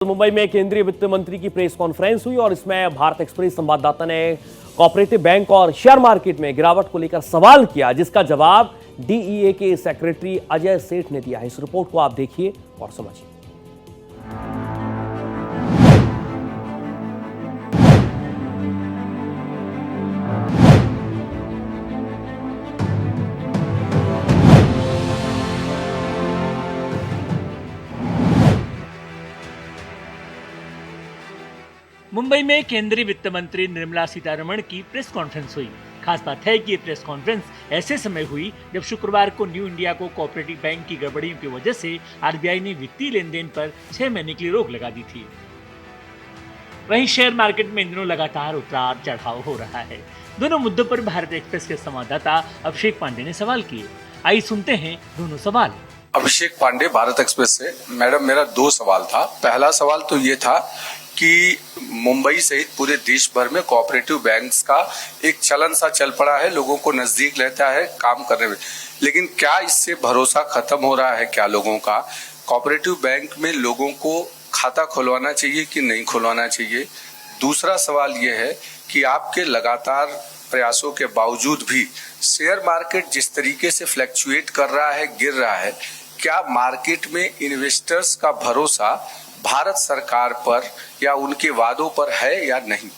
मुंबई में केंद्रीय वित्त मंत्री की प्रेस कॉन्फ्रेंस हुई और इसमें भारत एक्सप्रेस संवाददाता ने कोऑपरेटिव बैंक और शेयर मार्केट में गिरावट को लेकर सवाल किया, जिसका जवाब डीईए के सेक्रेटरी अजय सेठ ने दिया है। इस रिपोर्ट को आप देखिए और समझिए। मुंबई में केंद्रीय वित्त मंत्री निर्मला सीतारमण की प्रेस कॉन्फ्रेंस हुई। खास बात है कि ये प्रेस कॉन्फ्रेंस ऐसे समय हुई जब शुक्रवार को न्यू इंडिया को कोऑपरेटिव बैंक की गड़बड़ियों की वजह से आरबीआई ने वित्तीय लेन देन पर 6 महीने के लिए रोक लगा दी थी। वहीं शेयर मार्केट में इन दिनों लगातार उतार चढ़ाव हो रहा है। दोनों मुद्दों पर भारत एक्सप्रेस के संवाददाता अभिषेक पांडे ने सवाल किए। आइए सुनते हैं दोनों सवाल। अभिषेक पांडे, भारत एक्सप्रेस से। मैडम, मेरा 2 सवाल था। पहला सवाल तो ये था कि मुंबई सहित पूरे देश भर में कोऑपरेटिव बैंक्स का एक चलन सा चल पड़ा है, लोगों को नजदीक लेता है काम करने में, लेकिन क्या इससे भरोसा खत्म हो रहा है? क्या लोगों का कोऑपरेटिव बैंक में लोगों को खाता खुलवाना चाहिए कि नहीं खुलवाना चाहिए? दूसरा सवाल यह है कि आपके लगातार प्रयासों के बावजूद भी शेयर मार्केट जिस तरीके से फ्लक्चुएट कर रहा है, गिर रहा है, क्या मार्केट में इन्वेस्टर्स का भरोसा भारत सरकार पर या उनके वादों पर है या नहीं?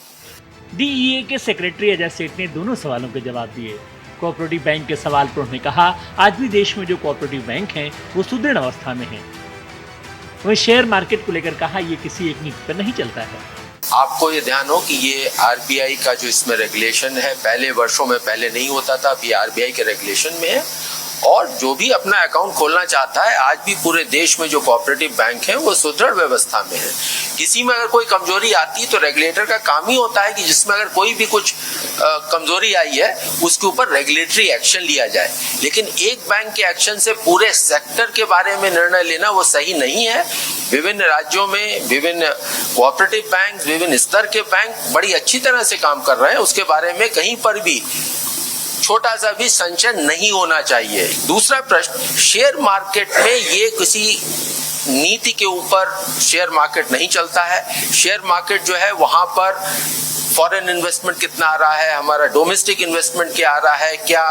डीईए के सेक्रेटरी अजय सेठ ने दोनों सवालों के जवाब दिए। कोऑपरेटिव बैंक के सवाल पर उन्होंने कहा, आज भी देश में जो कोऑपरेटिव बैंक हैं वो सुदृढ़ अवस्था में हैं। वहीं शेयर मार्केट को लेकर कहा, ये किसी एक नीति पर नहीं चलता है। आपको ये ध्यान हो कि ये आरबीआई का जो इसमें रेगुलेशन है, पहले वर्षों में पहले नहीं होता था, अब ये आरबीआई के रेगुलेशन में है। और जो भी अपना अकाउंट खोलना चाहता है, आज भी पूरे देश में जो कोऑपरेटिव बैंक हैं वो सुदृढ़ व्यवस्था में है। किसी में अगर कोई कमजोरी आती है तो रेगुलेटर का काम ही होता है कि जिसमें अगर कोई भी कुछ कमजोरी आई है उसके ऊपर रेगुलेटरी एक्शन लिया जाए। लेकिन एक बैंक के एक्शन से पूरे सेक्टर के बारे में निर्णय लेना वो सही नहीं है। विभिन्न राज्यों में विभिन्न कोऑपरेटिव बैंक, विभिन्न स्तर के बैंक बड़ी अच्छी तरह से काम कर रहे हैं, उसके बारे में कहीं पर भी छोटा सा भी संशय नहीं होना चाहिए। दूसरा प्रश्न, शेयर मार्केट में ये किसी नीति के ऊपर शेयर मार्केट नहीं चलता है। शेयर मार्केट जो है वहां पर फॉरेन इन्वेस्टमेंट कितना आ रहा है, हमारा डोमेस्टिक इन्वेस्टमेंट क्या आ रहा है, क्या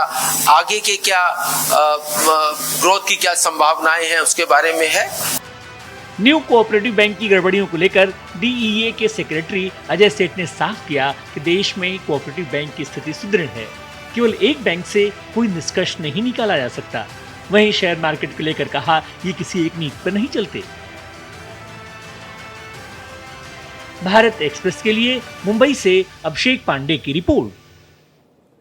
आगे के क्या ग्रोथ की क्या संभावनाएं हैं, उसके बारे में है। न्यू कोऑपरेटिव बैंक की गड़बड़ियों को लेकर डीईए के सेक्रेटरी अजय सेठ ने साफ किया कि देश में कोऑपरेटिव बैंक की स्थिति सुदृढ़ है। केवल एक बैंक से कोई निष्कर्ष नहीं निकाला जा सकता। वहीं शेयर मार्केट को लेकर कहा, ये किसी एक नीति पर नहीं चलते। भारत एक्सप्रेस के लिए मुंबई से अभिषेक पांडे की रिपोर्ट।